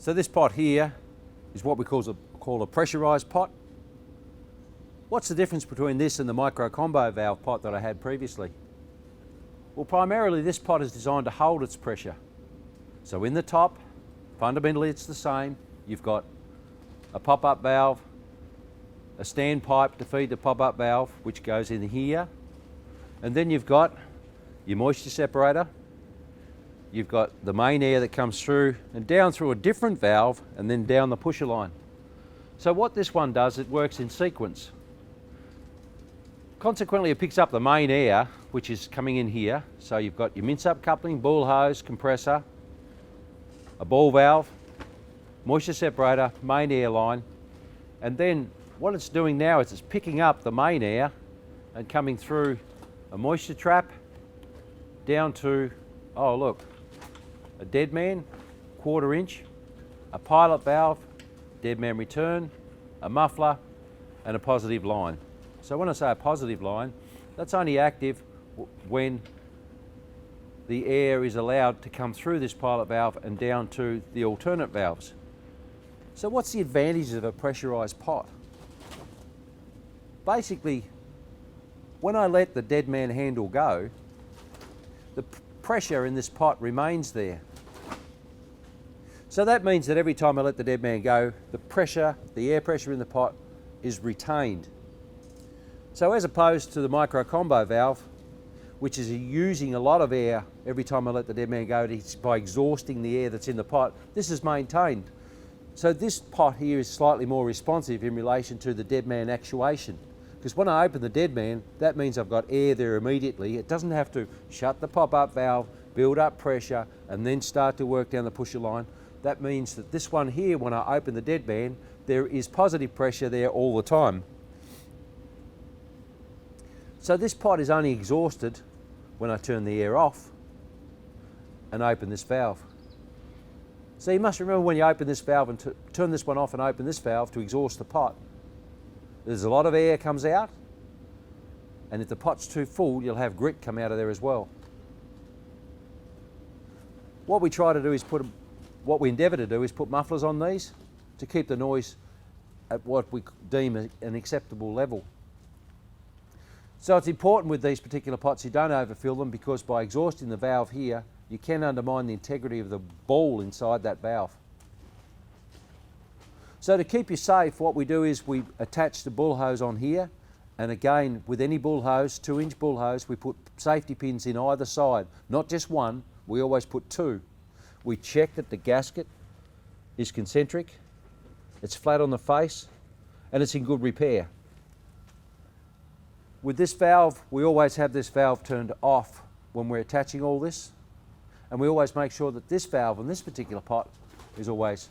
So this pot here is what we call a pressurized pot. What's the difference between this and the micro combo valve pot that I had previously? Well, primarily this pot is designed to hold its pressure. So in the top, fundamentally it's the same. You've got a pop-up valve, a standpipe to feed the pop-up valve, which goes in here. And then you've got your moisture separator. You've got the main air that comes through and down through a different valve and then down the pusher line. So what this one does, it works in sequence. Consequently, it picks up the main air, which is coming in here. So you've got your mince-up coupling, ball hose, compressor, a ball valve, moisture separator, main air line. And then what it's doing now is it's picking up the main air and coming through a moisture trap down to, oh look, a dead man, 1/4 inch, a pilot valve, dead man return, a muffler, and a positive line. So when I say a positive line, that's only active when the air is allowed to come through this pilot valve and down to the alternate valves. So what's the advantage of a pressurized pot? Basically, when I let the dead man handle go, the pressure in this pot remains there. So that means that every time I let the dead man go, the pressure, the air pressure in the pot is retained. So as opposed to the micro combo valve, which is using a lot of air every time I let the dead man go by exhausting the air that's in the pot, this is maintained. So this pot here is slightly more responsive in relation to the dead man actuation. Because when I open the dead man, that means I've got air there immediately. It doesn't have to shut the pop-up valve, build up pressure, and then start to work down the pusher line. That means that this one here, when I open the dead man, there is positive pressure there all the time. So this pot is only exhausted when I turn the air off and open this valve. So you must remember when you open this valve and turn this one off and open this valve to exhaust the pot, there's a lot of air comes out, and if the pot's too full, you'll have grit come out of there as well. What we try to do is what we endeavour to do is put mufflers on these to keep the noise at what we deem an acceptable level. So it's important with these particular pots you don't overfill them, because by exhausting the valve here, you can undermine the integrity of the ball inside that valve. So to keep you safe, what we do is we attach the bull hose on here, and again, with any bull hose, 2-inch bull hose, we put safety pins in either side, not just one, we always put 2. We check that the gasket is concentric, it's flat on the face, and it's in good repair. With this valve, we always have this valve turned off when we're attaching all this, and we always make sure that this valve on this particular pot is always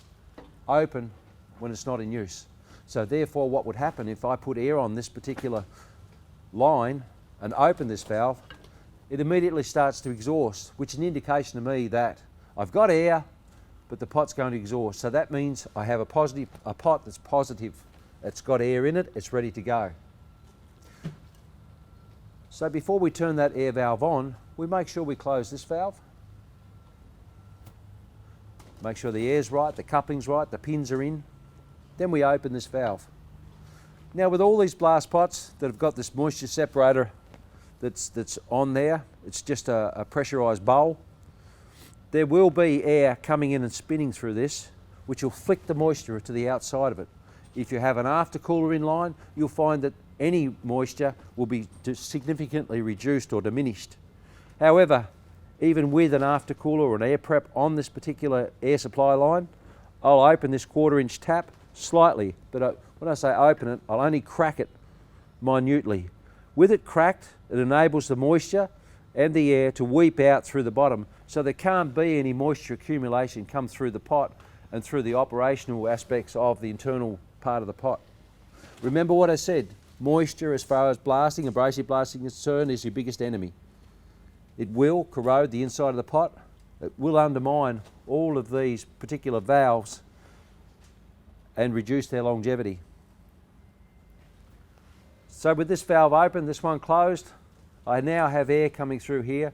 open when it's not in use. So therefore, what would happen if I put air on this particular line and open this valve, it immediately starts to exhaust, which is an indication to me that I've got air, but the pot's going to exhaust. So that means I have a pot that's positive. It's got air in it, it's ready to go. So before we turn that air valve on, we make sure we close this valve. Make sure the air's right, the coupling's right, the pins are in. Then we open this valve. Now with all these blast pots that have got this moisture separator that's on there, it's just a pressurized bowl. There will be air coming in and spinning through this, which will flick the moisture to the outside of it. If you have an aftercooler in line, you'll find that any moisture will be significantly reduced or diminished. However, even with an aftercooler or an air prep on this particular air supply line, I'll open this 1/4 inch tap slightly, but when I say open it, I'll only crack it minutely. With it cracked, it enables the moisture and the air to weep out through the bottom, so there can't be any moisture accumulation come through the pot and through the operational aspects of the internal part of the pot. Remember what I said, moisture as far as blasting, abrasive blasting is concerned, is your biggest enemy. It will corrode the inside of the pot, it will undermine all of these particular valves and reduce their longevity. So with this valve open, this one closed, I now have air coming through here.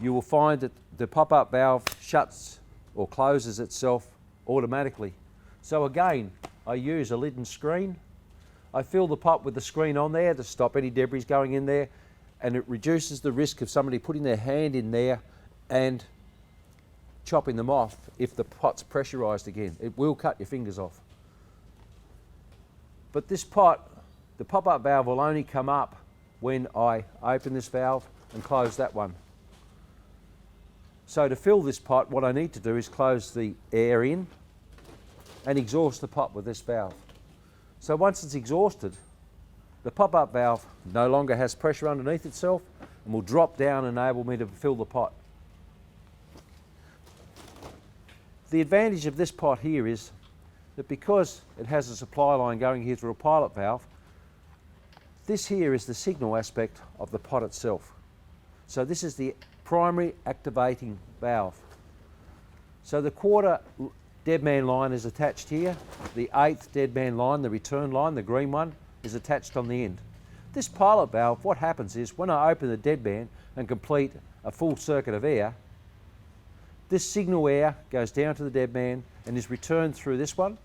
You will find that the pop-up valve shuts or closes itself automatically. So again, I use a lid and screen. I fill the pot with the screen on there to stop any debris going in there, and it reduces the risk of somebody putting their hand in there and chopping them off if the pot's pressurized again. It will cut your fingers off. But this pot, the pop-up valve will only come up when I open this valve and close that one. So to fill this pot, what I need to do is close the air in and exhaust the pot with this valve. So once it's exhausted, the pop-up valve no longer has pressure underneath itself and will drop down and enable me to fill the pot. The advantage of this pot here is that because it has a supply line going here through a pilot valve, this here is the signal aspect of the pot itself. So this is the primary activating valve. So the quarter deadman line is attached here. The 8th deadman line, the return line, the green one, is attached on the end. This pilot valve, what happens is when I open the deadman and complete a full circuit of air, this signal air goes down to the deadman and is returned through this one.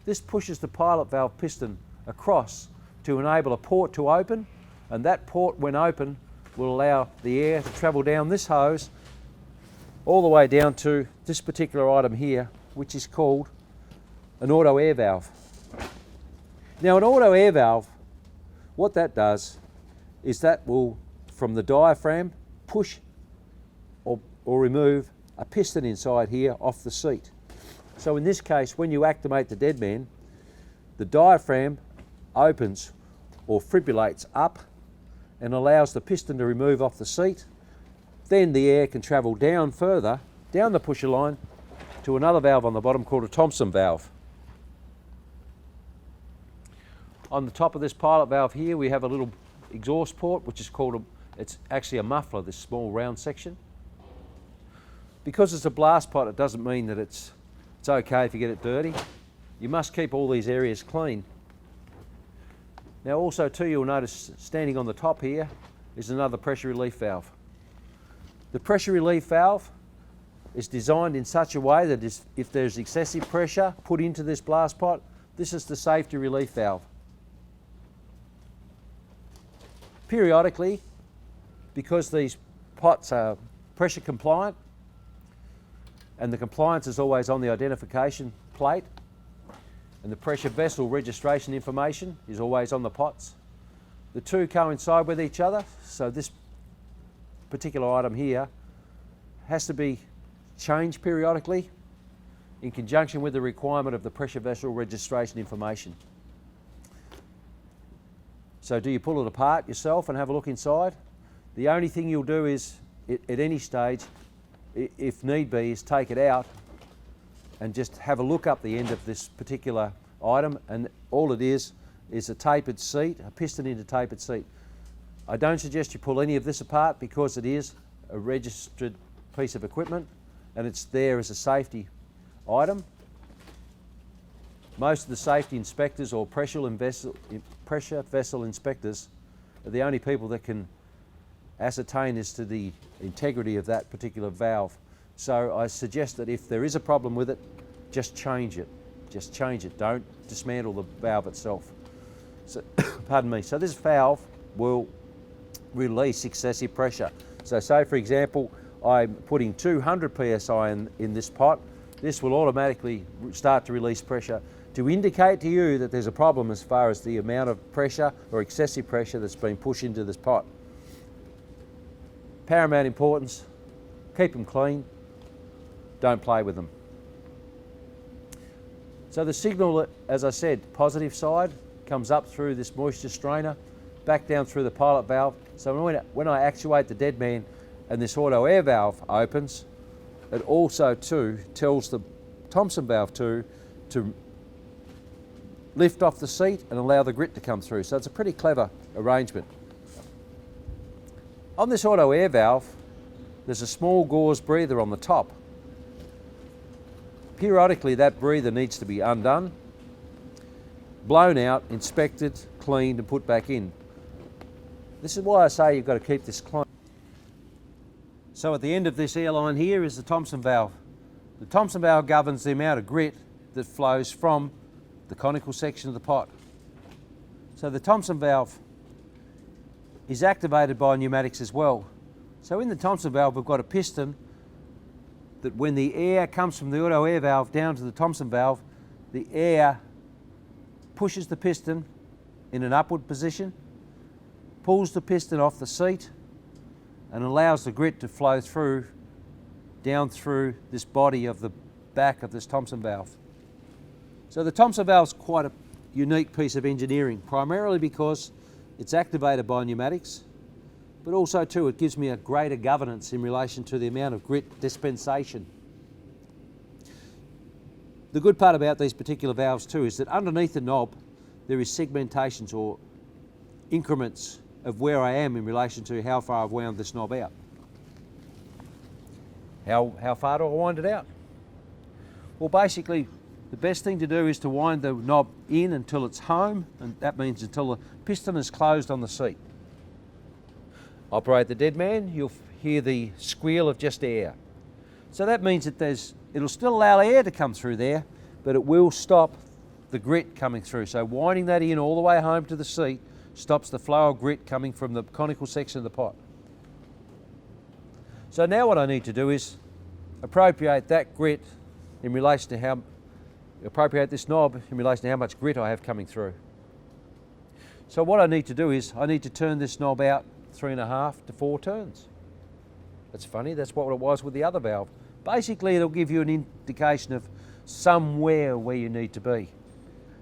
This pushes the pilot valve piston across to enable a port to open, and that port, when open, will allow the air to travel down this hose all the way down to this particular item here, which is called an auto air valve. Now an auto air valve, what that does is that will, from the diaphragm, push or remove a piston inside here off the seat. So in this case, when you activate the deadman, the diaphragm opens or fibrillates up and allows the piston to remove off the seat. Then the air can travel down further, down the pusher line, to another valve on the bottom called a Thompson valve. On the top of this pilot valve here, we have a little exhaust port, which is called it's actually a muffler, this small round section. Because it's a blast pot, it doesn't mean that it's okay if you get it dirty. You must keep all these areas clean. Now also too, you'll notice standing on the top here is another pressure relief valve. The pressure relief valve is designed in such a way that if there's excessive pressure put into this blast pot, this is the safety relief valve. Periodically, because these pots are pressure compliant, and the compliance is always on the identification plate, and the pressure vessel registration information is always on the pots. The two coincide with each other, so this particular item here has to be changed periodically in conjunction with the requirement of the pressure vessel registration information. So do you pull it apart yourself and have a look inside? The only thing you'll do is, at any stage, if need be, is take it out and just have a look up the end of this particular item, and all it is a tapered seat, a piston into tapered seat. I don't suggest you pull any of this apart because it is a registered piece of equipment and it's there as a safety item. Most of the safety inspectors or pressure vessel inspectors are the only people that can ascertain as to the integrity of that particular valve. So I suggest that if there is a problem with it, just change it. Just change it. Don't dismantle the valve itself. So, pardon me. So this valve will release excessive pressure. So say for example, I'm putting 200 psi in this pot. This will automatically start to release pressure to indicate to you that there's a problem as far as the amount of pressure or excessive pressure that's been pushed into this pot. Paramount importance, keep them clean, don't play with them. So the signal, as I said, positive side comes up through this moisture strainer, back down through the pilot valve. So when I actuate the deadman and this auto air valve opens, it also too tells the Thompson valve to lift off the seat and allow the grit to come through. So it's a pretty clever arrangement. On this auto air valve, there's a small gauze breather on the top. Periodically that breather needs to be undone, blown out, inspected, cleaned and put back in. This is why I say you've got to keep this clean. So at the end of this airline here is the Thompson valve. The Thompson valve governs the amount of grit that flows from the conical section of the pot. So the Thompson valve is activated by pneumatics as well. So in the Thompson valve we've got a piston that when the air comes from the auto air valve down to the Thompson valve, the air pushes the piston in an upward position, pulls the piston off the seat and allows the grit to flow through, down through this body of the back of this Thompson valve. So the Thompson valve is quite a unique piece of engineering, primarily because it's activated by pneumatics, but also too it gives me a greater governance in relation to the amount of grit dispensation. The good part about these particular valves too is that underneath the knob there is segmentations or increments of where I am in relation to how far I've wound this knob out. How far do I wind it out? Well, basically the best thing to do is to wind the knob in until it's home, and that means until the piston is closed on the seat. Operate the dead man, you'll hear the squeal of just air. So that means that it'll still allow air to come through there, but it will stop the grit coming through. So winding that in all the way home to the seat stops the flow of grit coming from the conical section of the pot. So now what I need to do is appropriate that grit in relation to appropriate this knob in relation to how much grit I have coming through. So what I need to do is I need to turn this knob out 3.5 to 4 turns. That's funny, that's what it was with the other valve. Basically it'll give you an indication of somewhere where you need to be.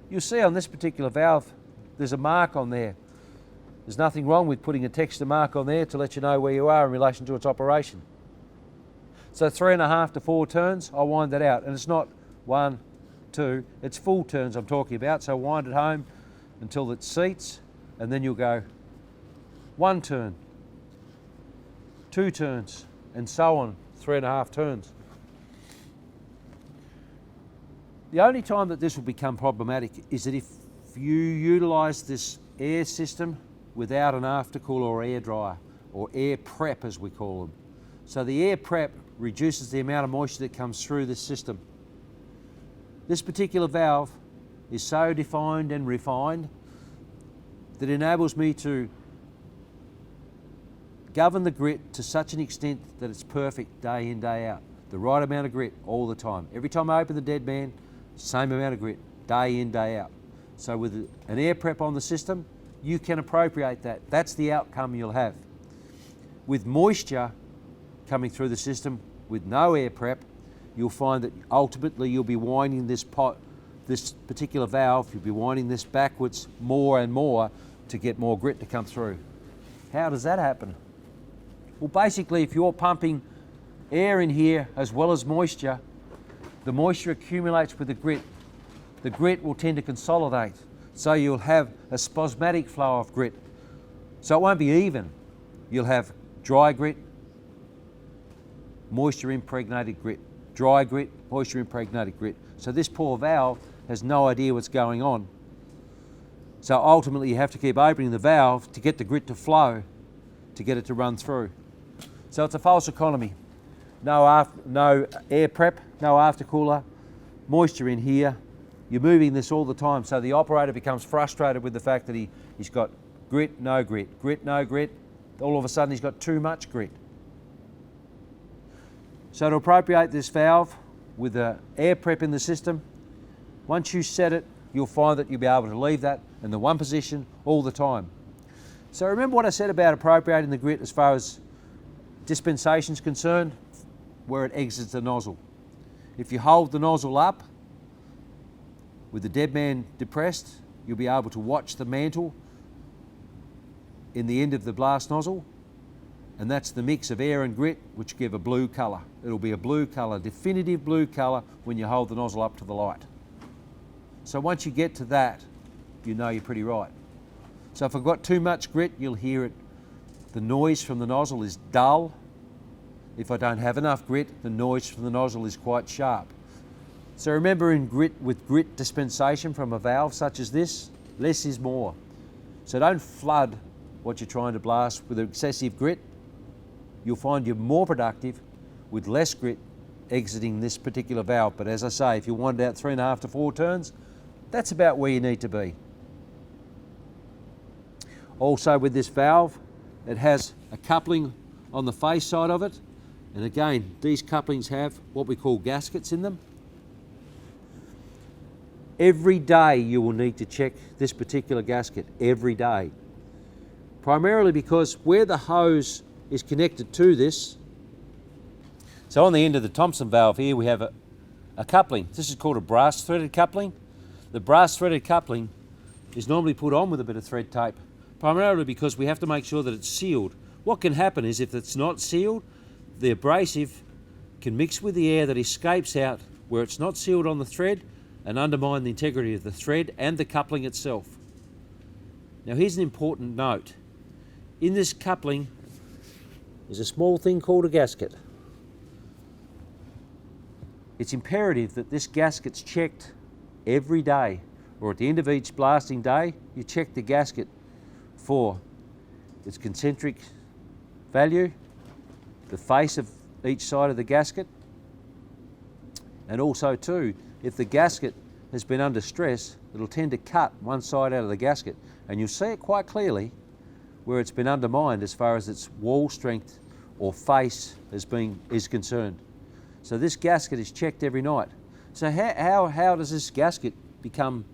You'll see on this particular valve there's a mark on there. There's nothing wrong with putting a texture mark on there to let you know where you are in relation to its operation. So 3.5 to 4 turns, I wind that out, and it's not 1, 2, it's full turns I'm talking about. So wind it home until it seats, and then you'll go 1 turn, 2 turns, and so on, 3.5 turns. The only time that this will become problematic is that if you utilise this air system without an aftercooler or air dryer, or air prep as we call them. So the air prep reduces the amount of moisture that comes through this system. This particular valve is so defined and refined that enables me to govern the grit to such an extent that it's perfect day in, day out. The right amount of grit all the time. Every time I open the dead man, same amount of grit, day in, day out. So with an air prep on the system, you can appropriate that. That's the outcome you'll have. With moisture coming through the system with no air prep, you'll find that ultimately you'll be winding this pot, this particular valve, you'll be winding this backwards more and more to get more grit to come through. How does that happen? Well, basically if you're pumping air in here as well as moisture, the moisture accumulates with the grit. The grit will tend to consolidate, so you'll have a spasmodic flow of grit. So it won't be even. You'll have dry grit, moisture impregnated grit, dry grit, moisture impregnated grit. So this poor valve has no idea what's going on. So ultimately you have to keep opening the valve to get the grit to flow, to get it to run through. So it's a false economy. No air prep, no aftercooler, moisture in here. You're moving this all the time, so the operator becomes frustrated with the fact that he's got grit, no grit, grit, no grit. All of a sudden he's got too much grit. So to appropriate this valve with the air prep in the system, once you set it, you'll find that you'll be able to leave that in the one position all the time. So remember what I said about appropriating the grit as far as dispensation is concerned, where it exits the nozzle. If you hold the nozzle up with the dead man depressed, you'll be able to watch the mantle in the end of the blast nozzle, and that's the mix of air and grit which give a blue colour. It'll be a blue colour, definitive blue colour when you hold the nozzle up to the light. So once you get to that, you know you're pretty right. So if I've got too much grit, you'll hear it. The noise from the nozzle is dull. If I don't have enough grit, the noise from the nozzle is quite sharp. So remember with grit dispensation from a valve such as this, less is more. So don't flood what you're trying to blast with excessive grit. You'll find you're more productive with less grit exiting this particular valve. But as I say, if you want it out 3.5 to 4 turns, that's about where you need to be. Also with this valve, it has a coupling on the face side of it. And again, these couplings have what we call gaskets in them. Every day you will need to check this particular gasket, every day. Primarily because where the hose is connected to this, so on the end of the Thompson valve here we have a coupling. This is called a brass threaded coupling. The brass threaded coupling is normally put on with a bit of thread tape, primarily because we have to make sure that it's sealed. What can happen is if it's not sealed, the abrasive can mix with the air that escapes out where it's not sealed on the thread and undermine the integrity of the thread and the coupling itself. Now here's an important note. In this coupling is a small thing called a gasket. It's imperative that this gasket's checked every day, or at the end of each blasting day, you check the gasket for its concentric value, the face of each side of the gasket, and also too, if the gasket has been under stress, it'll tend to cut one side out of the gasket, and you'll see it quite clearly where it's been undermined as far as its wall strength or face is concerned. So this gasket is checked every night. So how does this gasket become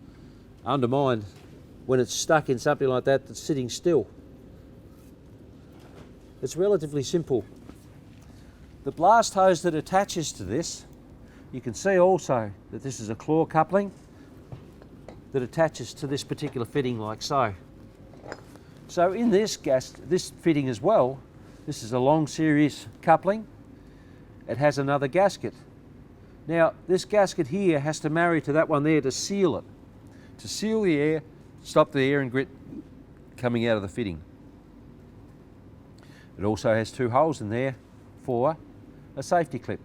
undermined when it's stuck in something like that that's sitting still? It's relatively simple. The blast hose that attaches to this, you can see also that this is a claw coupling that attaches to this particular fitting like so. So in this fitting as well, this is a long series coupling. It has another gasket. Now this gasket here has to marry to that one there to seal it. To seal the air, stop the air and grit coming out of the fitting. It also has 2 holes in there for a safety clip.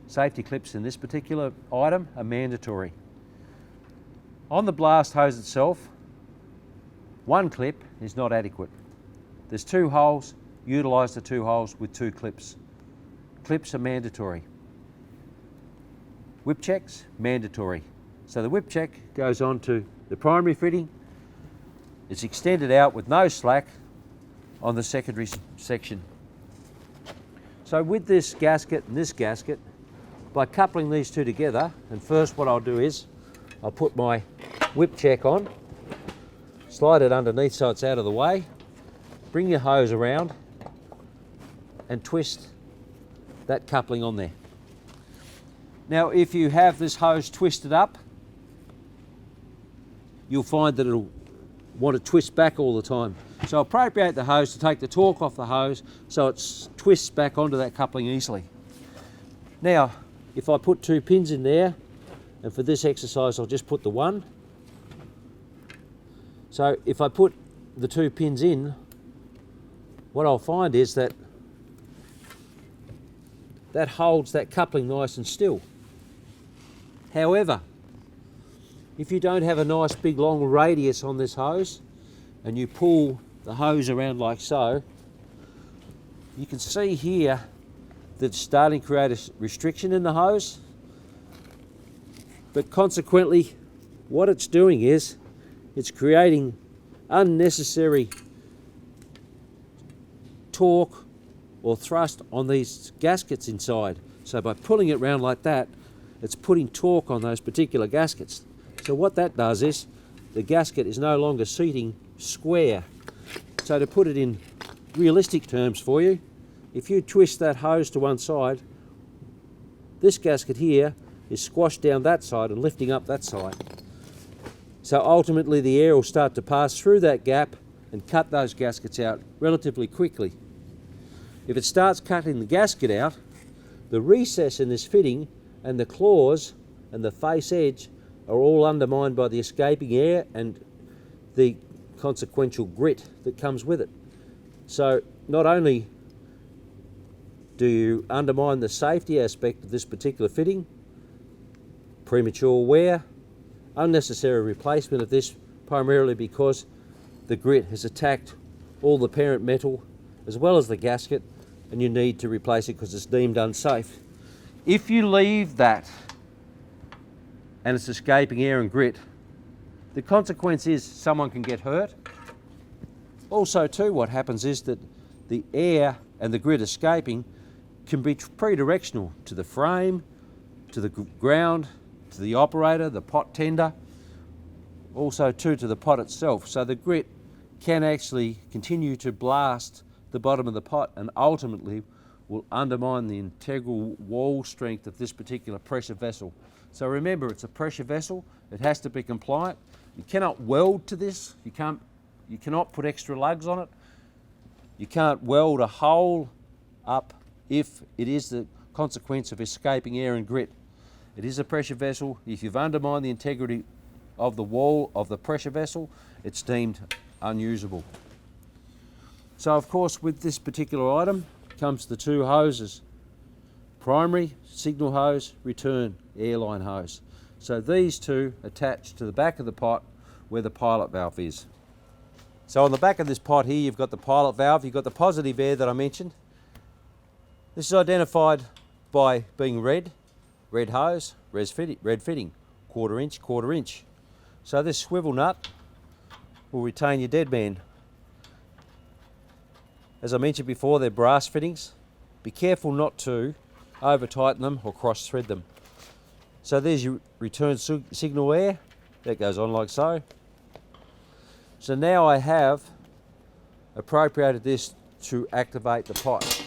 Safety clips in this particular item are mandatory. On the blast hose itself, 1 clip is not adequate. There's 2 holes, utilise the 2 holes with 2 clips. Clips are mandatory. Whip checks, mandatory. So the whip check goes on to the primary fitting. It's extended out with no slack on the secondary section. So with this gasket and this gasket, by coupling these 2 together, and first what I'll do is I'll put my whip check on, slide it underneath so it's out of the way, bring your hose around and twist that coupling on there. Now if you have this hose twisted up, you'll find that it'll want to twist back all the time. So appropriate the hose to take the torque off the hose so it twists back onto that coupling easily. Now if I put 2 pins in there, and for this exercise I'll just put the 1. So if I put the 2 pins in, what I'll find is that holds that coupling nice and still. However, if you don't have a nice big long radius on this hose and you pull the hose around like so, you can see here that it's starting to create a restriction in the hose, but consequently what it's doing is it's creating unnecessary torque or thrust on these gaskets inside. So by pulling it round like that, it's putting torque on those particular gaskets. So what that does is the gasket is no longer seating square. So to put it in realistic terms for you, if you twist that hose to one side, this gasket here is squashed down that side and lifting up that side. So ultimately the air will start to pass through that gap and cut those gaskets out relatively quickly. If it starts cutting the gasket out, the recess in this fitting and the claws and the face edge are all undermined by the escaping air and the consequential grit that comes with it. So not only do you undermine the safety aspect of this particular fitting, premature wear, unnecessary replacement of this primarily because the grit has attacked all the parent metal as well as the gasket, and you need to replace it because it's deemed unsafe. If you leave that and it's escaping air and grit, the consequence is someone can get hurt. Also too, what happens is that the air and the grit escaping can be pre-directional to the frame, to the ground, to the operator, the pot tender, also too to the pot itself. So the grit can actually continue to blast the bottom of the pot and ultimately will undermine the integral wall strength of this particular pressure vessel. So remember, it's a pressure vessel, it has to be compliant. You cannot weld to this, you cannot put extra lugs on it, you can't weld a hole up if it is the consequence of escaping air and grit. It is a pressure vessel. If you've undermined the integrity of the wall of the pressure vessel, it's deemed unusable. So of course with this particular item comes the two hoses. Primary signal hose, return airline hose. So these two attach to the back of the pot where the pilot valve is. So on the back of this pot here you've got the pilot valve, you've got the positive air that I mentioned. This is identified by being red hose, red fitting, quarter inch. So this swivel nut will retain your dead man. As I mentioned before, they're brass fittings. Be careful not to over tighten them or cross thread them. So there's your return signal air, that goes on like so. So now I have appropriated this to activate the pot.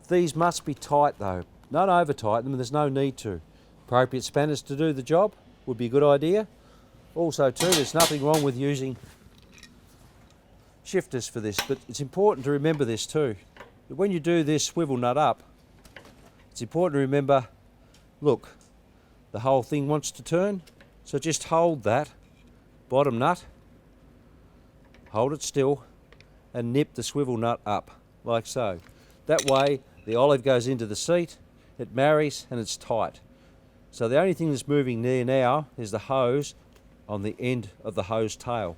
These must be tight though, not over tighten them, there's no need to. Appropriate spanners to do the job would be a good idea. Also too, there's nothing wrong with using shifters for this, but it's important to remember this too. That when you do this swivel nut up, it's important to remember, look, the whole thing wants to turn, so just hold that bottom nut, hold it still, and nip the swivel nut up, like so. That way, the olive goes into the seat, it marries, and it's tight. So the only thing that's moving there now is the hose on the end of the hose tail.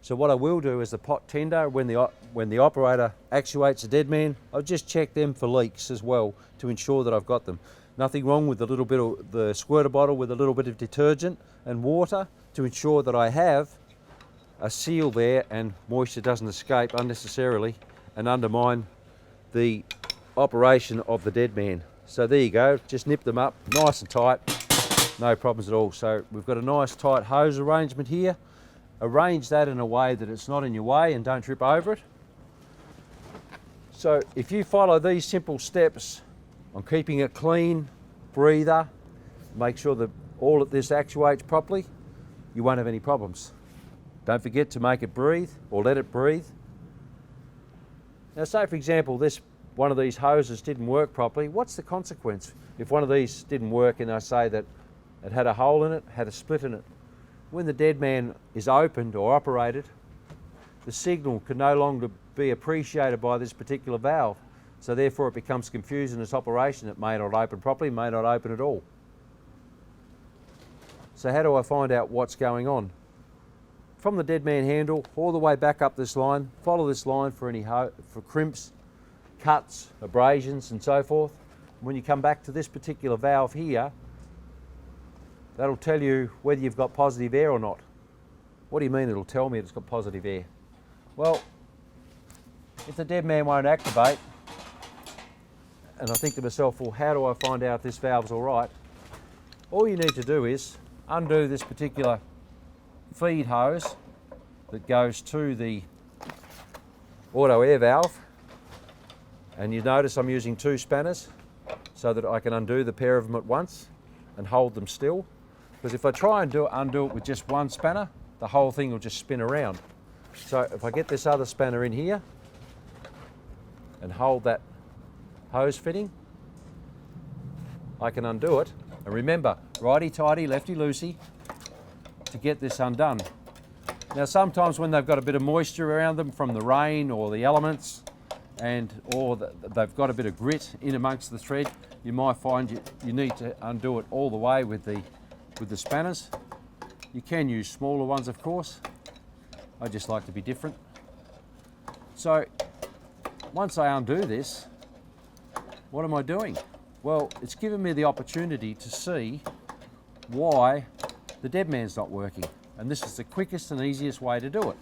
So what I will do is the pot tender, when the operator actuates the dead man, I'll just check them for leaks as well to ensure that I've got them. Nothing wrong with a little bit of the squirter bottle with a little bit of detergent and water to ensure that I have a seal there and moisture doesn't escape unnecessarily and undermine the operation of the dead man. So there you go, just nip them up nice and tight, no problems at all. So we've got a nice tight hose arrangement here. Arrange that in a way that it's not in your way and don't trip over it. So if you follow these simple steps on keeping it clean, breather, make sure that all of this actuates properly, you won't have any problems. Don't forget to make it breathe or let it breathe. Now say for example one of these hoses didn't work properly, what's the consequence? If one of these didn't work and I say that it had a hole in it, had a split in it, when the dead man is opened or operated, the signal can no longer be appreciated by this particular valve. So therefore it becomes confused in its operation. It may not open properly, may not open at all. So how do I find out what's going on? From the dead man handle all the way back up this line, follow this line for any for crimps, cuts, abrasions and so forth. When you come back to this particular valve here, that'll tell you whether you've got positive air or not. What do you mean it'll tell me it's got positive air? Well, if the dead man won't activate, and I think to myself, well, how do I find out if this valve's all right? All you need to do is undo this particular feed hose that goes to the auto air valve, and you notice I'm using two spanners so that I can undo the pair of them at once and hold them still. Because if I try and undo it with just one spanner, the whole thing will just spin around. So if I get this other spanner in here and hold that hose fitting, I can undo it. And remember, righty-tighty, lefty-loosey to get this undone. Now sometimes when they've got a bit of moisture around them from the rain or the elements, or they've got a bit of grit in amongst the thread, you might find you need to undo it all the way with the spanners. You can use smaller ones, of course. I just like to be different. So once I undo this, what am I doing? Well, it's given me the opportunity to see why the dead man's not working. And this is the quickest and easiest way to do it.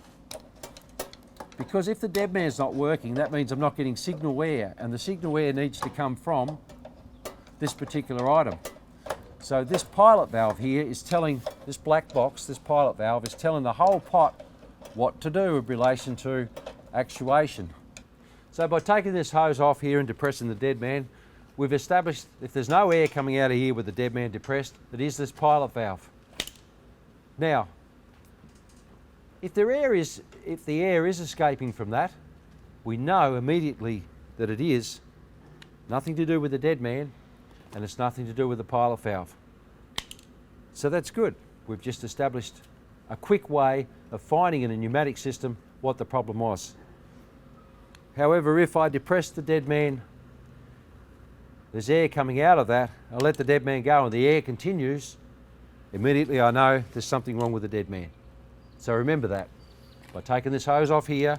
Because if the dead man's not working, that means I'm not getting signal wear, and the signal wear needs to come from this particular item. So this pilot valve here is telling, this black box, this pilot valve is telling the whole pot what to do in relation to actuation. So by taking this hose off here and depressing the dead man, we've established if there's no air coming out of here with the dead man depressed, it is this pilot valve. Now, if the air is escaping from that, we know immediately that it is nothing to do with the dead man, and it's nothing to do with the pilot valve. So that's good. We've just established a quick way of finding in a pneumatic system what the problem was. However, if I depress the dead man, there's air coming out of that, I let the dead man go and the air continues, immediately I know there's something wrong with the dead man. So remember that. By taking this hose off here,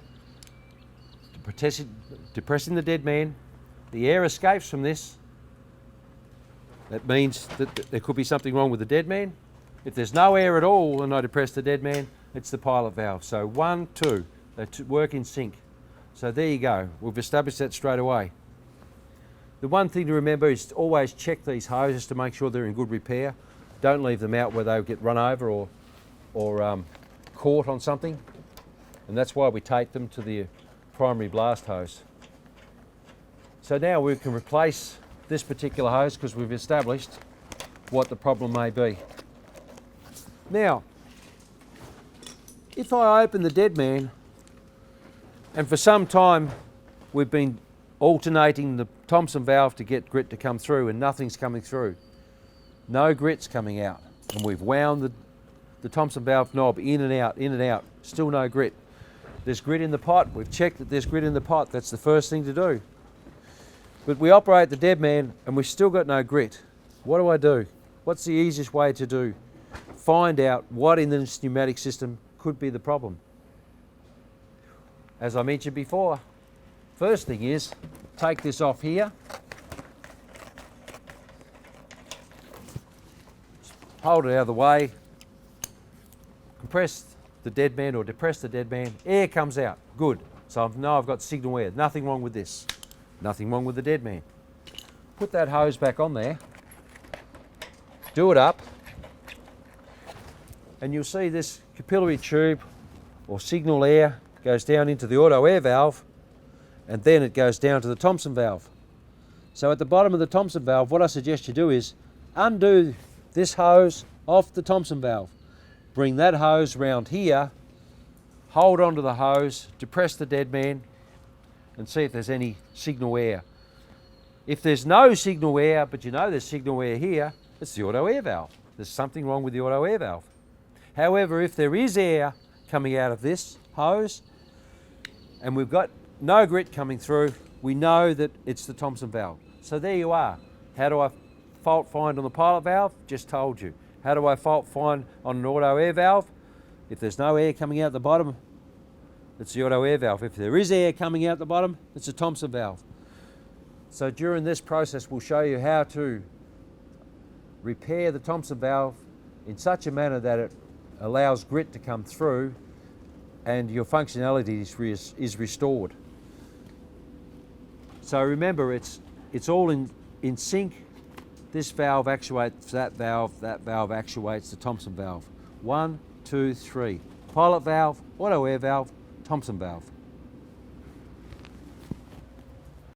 depressing the dead man, the air escapes from this. That means that there could be something wrong with the dead man. If there's no air at all and I depress the dead man, it's the pilot valve. So 1, 2, they work in sync. So there you go, we've established that straight away. The one thing to remember is to always check these hoses to make sure they're in good repair. Don't leave them out where they'll get run over or caught on something. And that's why we tape them to the primary blast hose. So now we can replace this particular hose because we've established what the problem may be. Now, if I open the dead man, and for some time we've been alternating the Thompson valve to get grit to come through and nothing's coming through, no grit's coming out, and we've wound the Thompson valve knob in and out, still no grit. There's grit in the pot, we've checked that there's grit in the pot, that's the first thing to do. But we operate the dead man and we've still got no grit. What do I do? What's the easiest way to do? Find out what in this pneumatic system could be the problem. As I mentioned before, first thing is take this off here, hold it out of the way, compress the dead man or depress the dead man, air comes out, good. So I know I've got signal wear, nothing wrong with this. Nothing wrong with the dead man. Put that hose back on there, do it up, and you'll see this capillary tube or signal air goes down into the auto air valve, and then it goes down to the Thompson valve. So at the bottom of the Thompson valve, what I suggest you do is undo this hose off the Thompson valve. Bring that hose round here, hold onto the hose, depress the dead man, and see if there's any signal wear. If there's no signal wear, but you know there's signal wear here, it's the auto air valve. There's something wrong with the auto air valve. However, if there is air coming out of this hose, and we've got no grit coming through, we know that it's the Thompson valve. So there you are. How do I fault find on the pilot valve? Just told you. How do I fault find on an auto air valve? If there's no air coming out the bottom, it's the auto air valve. If there is air coming out the bottom, it's a Thompson valve. So during this process, we'll show you how to repair the Thompson valve in such a manner that it allows grit to come through and your functionality is restored. So remember, it's all in sync. This valve actuates that valve actuates the Thompson valve. 1, 2, 3. Pilot valve, auto air valve, Thompson valve.